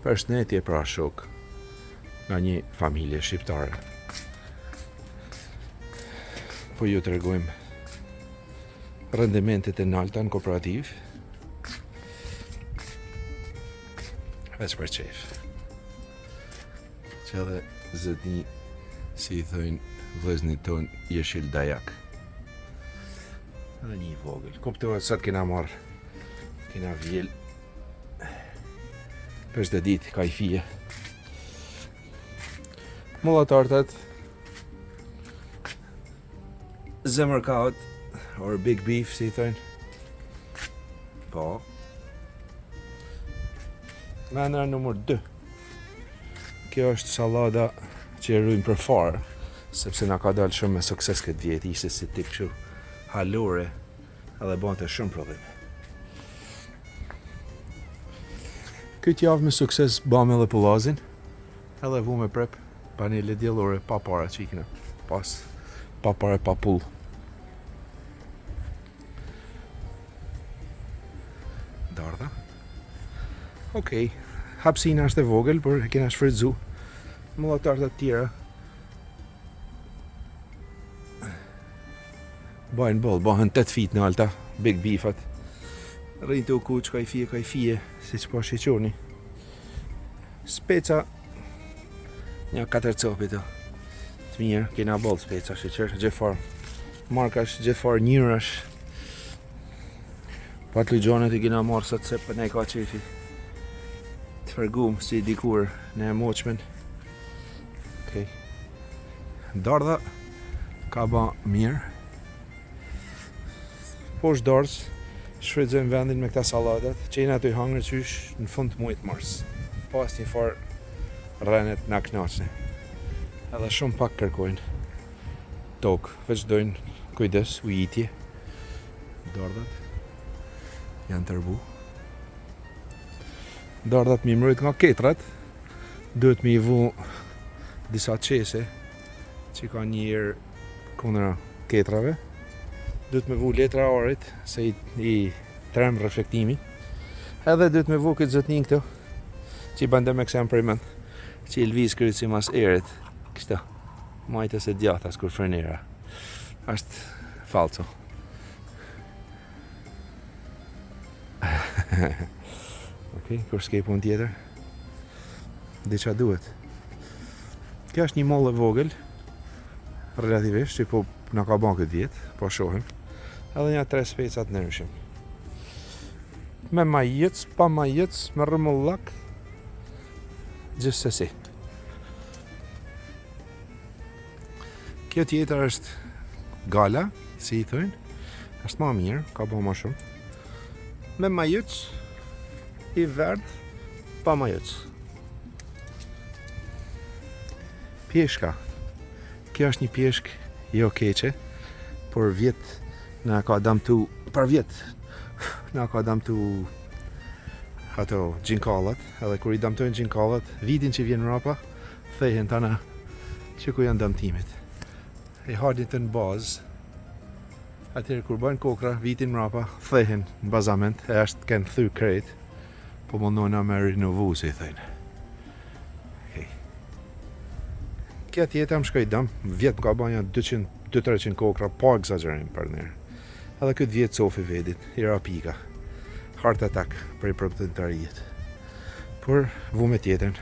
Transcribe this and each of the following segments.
Përshëndetje pra shok nga një familje shqiptare. Po ju të regojmë rendimentet e nalta në kooperativ. Veç për qef. Që edhe zëtni, si i thojnë vëznit ton, jeshil dajak. Edhe një vogël. Kuptohet sot kena marrë, kena vjel për çdo ditë ka i fije. Mullatartat, zemërkaut, or big beef, si i thojnë. Po. Mendra numër 2. Kjo është sallada që e rujmë për farë, sepse na ka dalë shumë me sukses këtë vjet, ishte si tip kështu halore, edhe bante shumë prodhim. Këtë javë me sukses bam edhe pullazin, edhe vu me prep panele diellore pa para që i kena pas, pa para pa pull. Dardha. Okej, hapsina është e vogël, por e kena shfrytzu. Mullatarët të tjera bajnë boll, bëhen 8 fit në alta, big beefat. Rrinë të u kuq, ka i fije, si që po shqeqoni. Speca, një 4 copi të mirë, kena boll speca shqeqer, gjefar markash, gjefar njërash. Pat lugjonet i kena marrë sot se për ne ka qefi. Të fërgum si dikur në moqmen. Okay. Dardha ka ba mirë. Po është dardhës, shfrytëzojmë vendin me këta sallatat, që jena të i hangër qysh në fund të muajit mars. Pas një farë rrenet na knaqne. Edhe shumë pak kërkojnë tokë, veç dojnë kujdes, ujitje. Dardhat janë tërbu. Dardhat mi mrojt nga ketrat, duhet mi i vu disa qese që ka njërë kundra ketrave. Duhet me vu letra arit, se i trem reflektimi. Edhe duhet me vu këtë zotnin këto, që i bandem eksemperiment, që i lviz kryt si mas erit, kështu, majtës e djatas kur frenera. Ashtë falco. Okej, kur s'ke pun tjetër, diqa duhet. Kjo është një mollë e vogël, relativisht, që po na ka ban këtë vjetë, po shohim. Edhe një 3 specat ndryshim. Me majec, pa majec, me rëmullak, gjithsesi. Kjo tjetër është gala, si i thojnë, është ma mirë, ka ba ma shumë. Me majec, i verdh, pa majec. Pjeshka. Kjo është një pjeshk jo keqe, por vjet na ka damtu, për vjet na ka damtu ato gjinkallat, edhe kur i damtojnë gjinkallat, vitin që vjen mrapa, thehen tana që ku janë damtimit. E hardin të në bazë, atëherë kur bëjnë kokra, vitin mrapa, thehen në bazament, e ashtë kënë thy krejt, po mundona me rinovu, si thejnë. Okay. Kja tjetër më shkoj dam, vjet më ka banja 200-300 kokra, pa exagerim për nërë. Edhe këtë vjetë sofi vedit, i rapika. Heart attack për i proptentarijet. Por, vu me tjetën.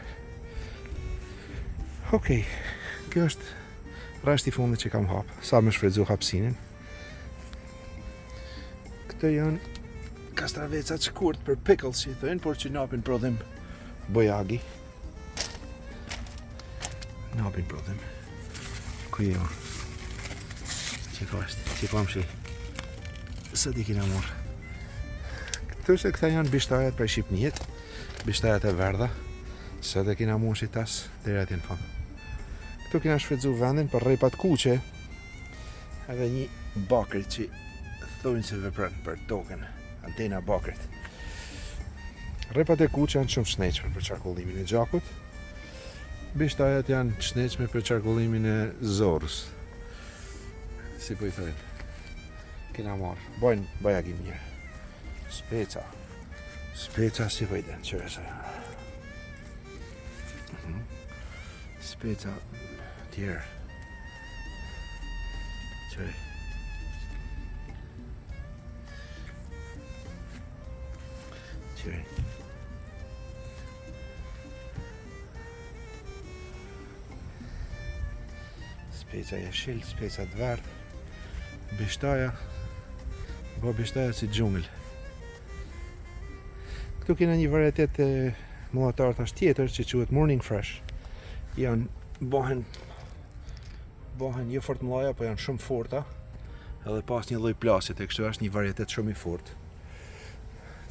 Okej, kjo është rashti fundit që kam hap, sa me shfrytzu hapsinin. Këto janë kastravecat shkurt për pickles, që i thënë, por që napin prodhim bojagi. Napin prodhim. Ku jo? Që ka është, që kam shi. Së di kina morë. Këtu se këta janë bishtajat për Shqipnijet, bishtajat e verdha, së dhe kina morë shi tas, dhe rrët jenë fanë. Këtu kina shfrytzu vendin për repat kuqe, edhe një bakrit që thujnë se vepran për token, antena bakrit. Repat e kuqe janë shumë shneqme për qarkullimin e gjakut, bishtajat janë shneqme për qarkullimin e zorës. Si po i thojnë. Kena marrë, bojnë bajagi mirë. Speca si po i denë, qërë sa janë. speca tjerë. Qëri. Qëri. Speca jeshill, speca të verdh, bishtaja, bo bishtaja si gjungël. Këtu kena një varietet mullatar tash tjetër që quhet Morning Fresh. Bëhen jo fort mëllaja, po janë shumë forta, edhe pas një lloj plasit, e kështu është një varietet shumë i fortë.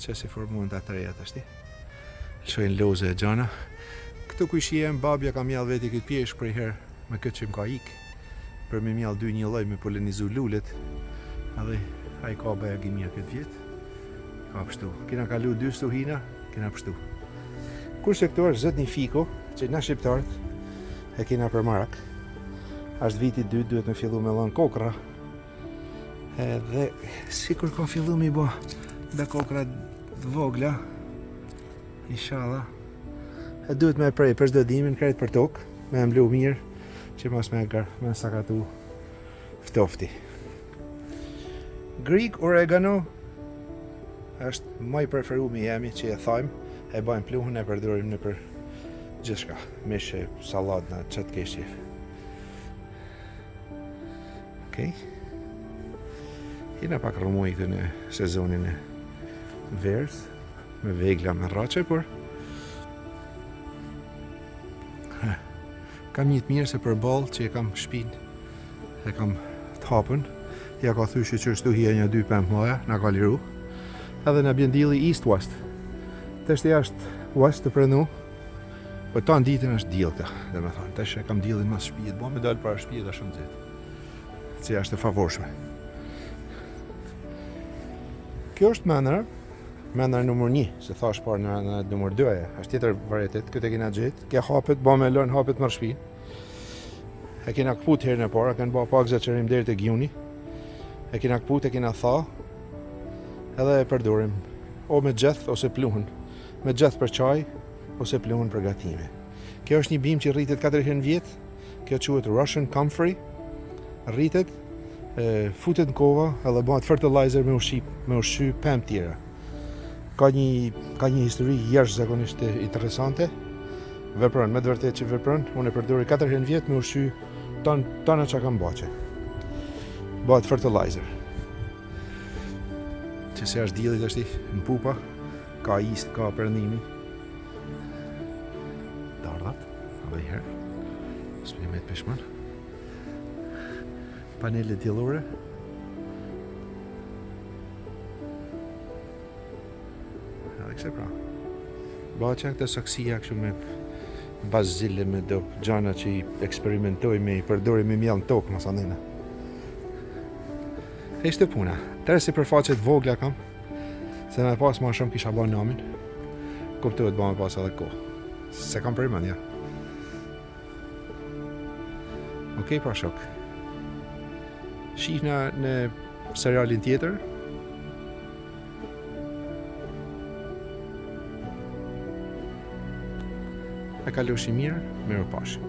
Që si formohen të atëreja tash ti. Lëshojnë loze e gjana. Këtu ku shihem, babja ka mjall veti këtë pjeshk prej herë me këtë që më ka ik. Për me mjall dy një lloj me polinizu lulet. Edhe ai ka bëja gjimia këtë vjet. Ka pështu. Kena kalu 2 stuhina, kena pështu. Kurse këtu është zot një fiko, që na shqiptarët e kena për marak. Ashtë viti 2, duhet me fillu me lënë kokra. Edhe sikur ka fillu me i bo dhe kokra vogla. Inshallah. E duhet me prej për çdo dimin krejt për tokë, me mblu mirë, që mos me sakatu ftofti. Greek oregano është më i preferumi jemi që e thajmë, e bajmë pluhën e përdorim në për gjithçka, mishe, sallatna, çat kesh qef. Okej. Jena pak rëmuj këtë në sezonin e verës, me vegla me rrace, por kam një të mirë se për ball që e kam shpin, e kam të hapën, ja ka thyshi që shtu hija një 2 pemë moja, na ka liru, edhe na bjen dilli east-west. Tështë jashtë west të prenu, po ta në ditën është dill këta, dhe me thonë, tështë e kam dillin mas shpijet, bo me dalë para shpijet dhe shumë zetë, që jashtë e favorshme. Kjo është menra numër 1, se thash parë në numër 2, është tjetër varietet, këtë e kena gjetë, ke hapet, ba me lënë hapet mërë shpinë. E kena këput herën e para, kanë ba pak zëqërim deri të gjuni. E kena këput, e kena tha, edhe e përdorim, o me gjeth ose pluhën, me gjeth për qaj, ose pluhën për gatime. Kjo është një bim që rritet 4 herë në vjetë, kjo quhet Russian Comfrey, rritet, futet në kova, edhe bëhet fertilizer me ushqy pemë tjera. Ka një histori jashtëzakonisht interesante. Vepron, me të vërtetë që vepron, unë e përdori 4 herë në vjet me ushqy tona që kam bache. Bëhet fertilizer. Që se është dillit është në pupa, ka ist, ka përëndimi. Dardhat, edhe i herë. Splimet peshman. Panelet djellore. Kse pra. Baqa këtë saksia kështu me bazile, me do gjana që i eksperimentoj me i përdori me mjell në tokë, mas andina. E ishte puna. Tërë si përfaqet vogla kam, se me pas ma shumë kisha ba namin, kuptohet ba me pas edhe kohë. Se kam përman, ja. Okej, pra shok. Shihna në serialin tjetër, e kalushi mirë, mirë pashë.